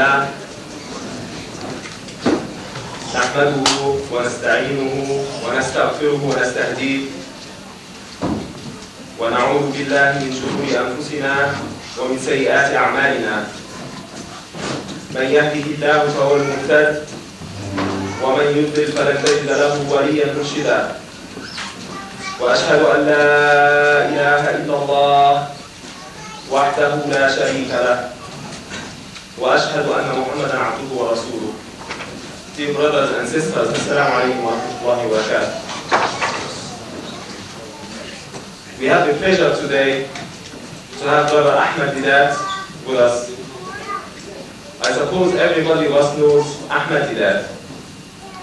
لله نحمده ونستعينه ونستغفره ونستهديه ونعوذ بالله من شرور أنفسنا ومن سيئات أعمالنا من يهده الله فهو المهتد ومن يضلل فلن تجد له وليا مرشدا وأشهد أن لا إله إلا الله وحده لا شريك له وأشهد أن محمدا عبده ورسوله. Dear brothers and sisters, Assalamu alaikum wa rahmatullahi wa barakatuh. We have the pleasure today to have Brother Ahmad Deedat with us. I suppose everybody of us knows Ahmad Deedat.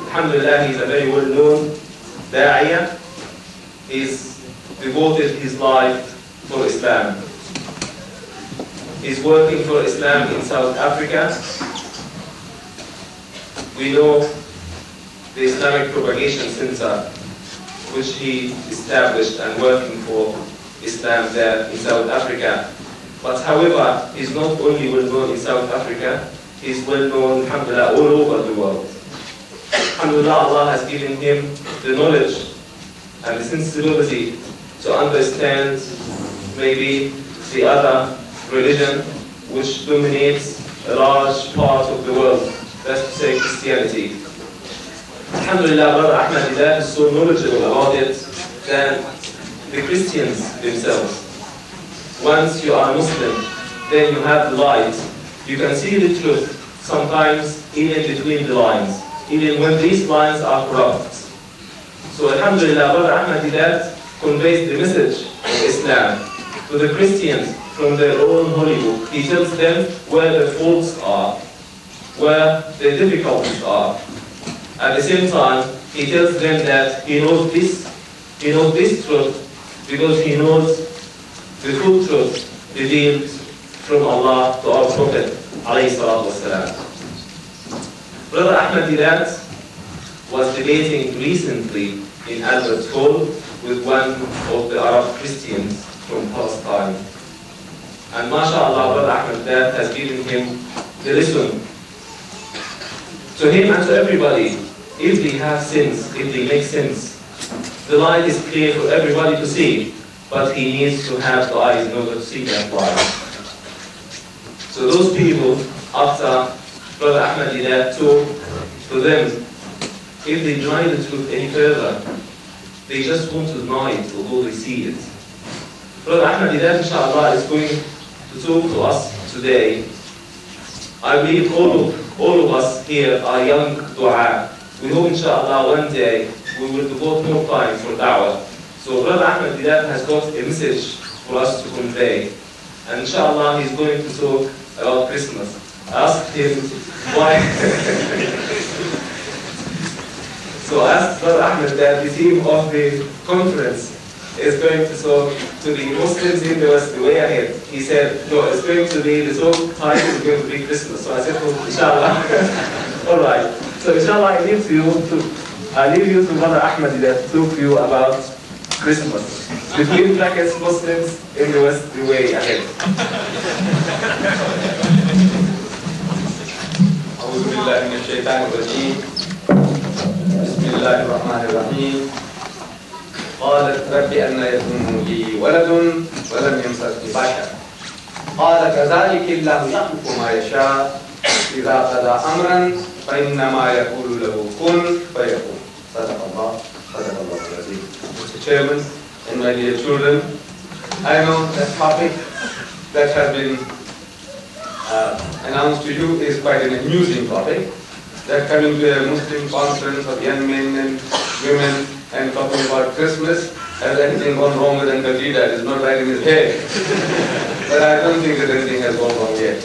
Alhamdulillah, he's a very well-known da'iyah. He's devoted his life for Islam. He's working for Islam in South Africa. We know the Islamic Propagation Center, which he established and working for Islam there in South Africa. But however, he's not only well known in South Africa, he's well known, alhamdulillah, all over the world. Alhamdulillah, Allah has given him the knowledge and the sensibility to understand maybe the other religion which dominates a large part of the world, that's to say Christianity. Alhamdulillah, Brother Ahmad Deedat is so knowledgeable about it than the Christians themselves. Once you are Muslim, then you have the light. You can see the truth, sometimes even between the lines, even when these lines are corrupt. So Alhamdulillah, Brother Ahmad Deedat conveys the message of Islam to the Christians from their own holy book. He tells them where the faults are, where the difficulties are. At the same time, he tells them that he knows this truth because he knows the full truth revealed from Allah to our Prophet alayhi salatu wasalam. Brother Ahmad Deedat was debating recently in Albert Hall with one of the Arab Christians from Palestine. And mashallah, Brother Ahmad Deedat has given him the lesson. To him and to everybody, if they have sins, if they make sins, the light is clear for everybody to see, but he needs to have the eyes in order to see that light. So those people, after Brother Ahmad Deedat talked to them, if they deny the truth any further, they just want to deny it, although they see it. Brother Ahmad Deedat, inshallah, is going to talk to us today. I believe all of us here are young dua. We hope, inshallah, one day we will devote more time for da'wah. So Brother Ahmad Deedat has got a message for us to convey. And inshallah, he's going to talk about Christmas. I asked him why. So I asked Brother Ahmad that the theme of the conference is going to talk to the Muslims in the West, the way ahead. He said, no, it's going to be, the talk title is going to be Christmas. So I said, well, inshallah. All right. So inshallah, I leave you to Brother Ahmad Deedat to talk to you about Christmas. Between brackets, Muslims in the West, the way ahead. أعوذ بالله من الشيطان الرجيم. بسم الله الرحمن الرحيم. قالت رب أن يكون لي ولد ولم يمسسني بشر قال كذلك الله يخلق ما يشاء إذا قضى أمرا فإنما يقول له كن فيكون. صدق الله العظيم. Mr. Chairman and my dear children, I know that topic that has been announced to you is quite an amusing topic. That coming to a Muslim conference of young men and women and talking about Christmas, has anything gone wrong with Uncle Deedat? It's not right in his head. But I don't think that anything has gone wrong yet.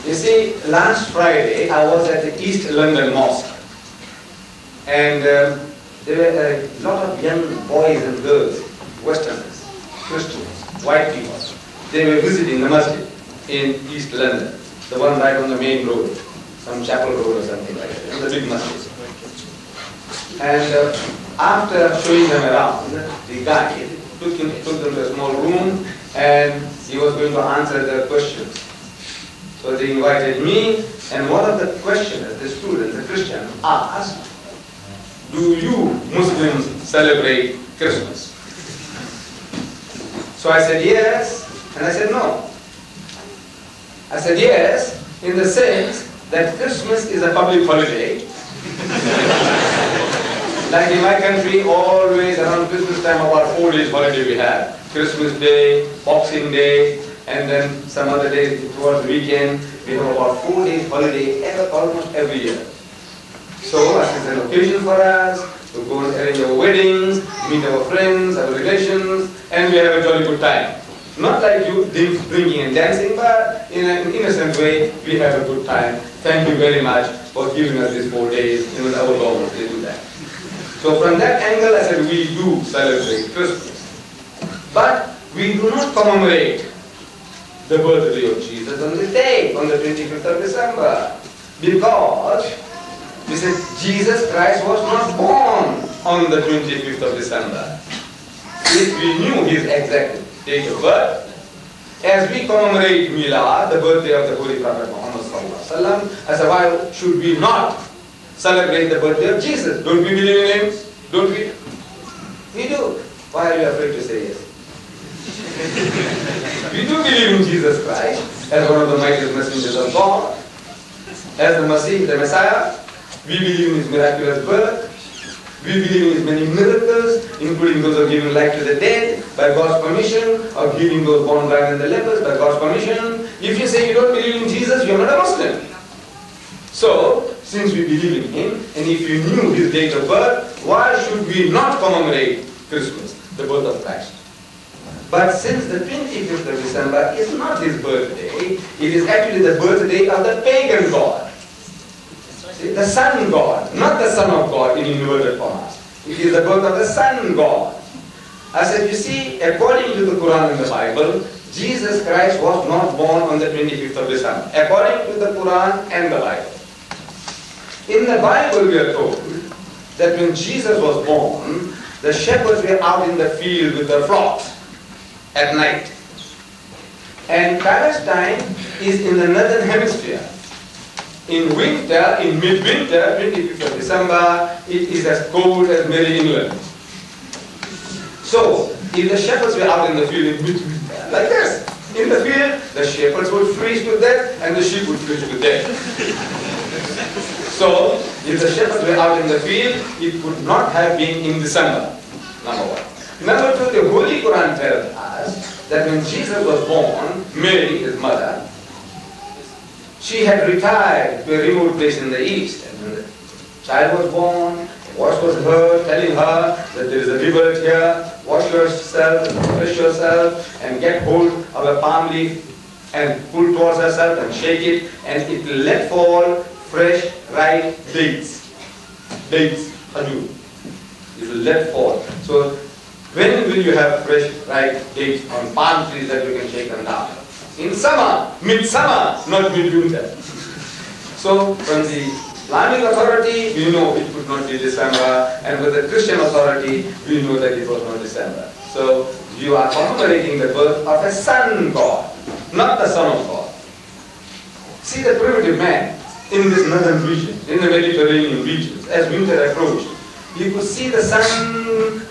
You see, last Friday I was at the East London Mosque, and there were a lot of young boys and girls, Westerners, Christians, white people. They were visiting the masjid in East London, the one right on the main road, some chapel road or something like that, the big masjid. And after showing them around, the guy took them to a small room and he was going to answer their questions. So they invited me, and one of the questioners, the student, the Christian, asked, do you Muslims celebrate Christmas? So I said yes, and I said no. I said yes, in the sense that Christmas is a public holiday. Like in my country, always around Christmas time, about 4 days holiday we have. Christmas Day, Boxing Day, and then some other days towards the weekend. We have about 4 days holiday almost every year. So as it's an occasion for us to go and arrange our weddings, meet our friends, our relations, and we have a jolly good time. Not like you drinking and dancing, but in an innocent way, we have a good time. Thank you very much for giving us these 4 days. Even our government, they do that. So from that angle, I said we do celebrate Christmas. But we do not commemorate the birthday of Jesus on this day, on the 25th of December. Because we said Jesus Christ was not born on the 25th of December. If we knew his exact date of birth, as we commemorate Milad, the birthday of the Holy Prophet Muhammad Sallallahu Alaihi Wasallam, I said, why should we not celebrate the birthday of Jesus? Don't we believe in him? Don't we? We do. Why are you afraid to say yes? We do believe in Jesus Christ as one of the mightiest messengers of God, as the Masih, the Messiah. We believe in his miraculous birth. We believe in his many miracles, including those of giving life to the dead by God's permission, of healing those born blind and the lepers by God's permission. If you say you don't believe in Jesus, you are not a Muslim. So, since we believe in him, and if you knew his date of birth, why should we not commemorate Christmas, the birth of Christ? But since the 25th of December is not his birthday, it is actually the birthday of the pagan god. See, the sun god, not the son of God in inverted forms. It is the birth of the sun god. I said, you see, according to the Quran and the Bible, Jesus Christ was not born on the 25th of December, according to the Quran and the Bible. In the Bible we are told that when Jesus was born, the shepherds were out in the field with their flocks at night. And Palestine is in the northern hemisphere. In winter, in midwinter, 25th of December, it is as cold as Merry England. So, if the shepherds were out in the field in midwinter, like this, in the field, the shepherds would freeze to death and the sheep would freeze to death. So, if the shepherds were out in the field, it could not have been in December, number one. Number two, the Holy Quran tells us that when Jesus was born, Mary, his mother, she had retired to a remote place in the east. And when the child was born, a voice was heard telling her that there is a river here, wash yourself, refresh yourself, and get hold of a palm leaf and pull towards herself and shake it, and it will let fall fresh, ripe dates. Dates, khajur. It will let fall. So, when will you have fresh, ripe dates on palm trees that you can shake them down? In summer, midsummer, not midwinter. So, from the Islamic authority, we know it could not be December, and with the Christian authority, we know that it was not December. So, you are commemorating the birth of a sun god, not the son of God. See the primitive man in this northern region, in the Mediterranean regions, as winter approached, you could see the sun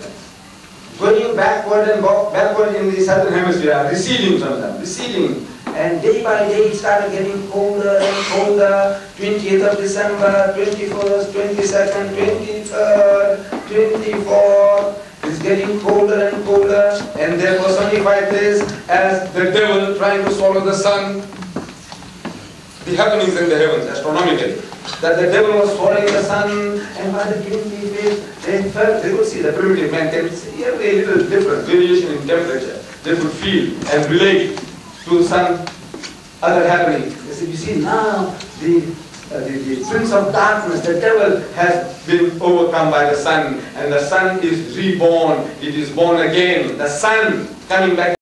going backward and backward in the southern hemisphere, receding from them, receding. And day by day it started getting colder and colder. 20th of December, 21st, 22nd, 23rd, 24th. It's getting colder and colder. And there personified this as the devil trying to swallow the sun. The happenings in the heavens, astronomically. That the devil was swallowing the sun, and by the 25th, they could see the primitive man can see every little difference, variation in temperature. They could feel and relate to some other happening. They said, you see, now the prince of darkness, the devil, has been overcome by the sun, and the sun is reborn. It is born again. The sun coming back.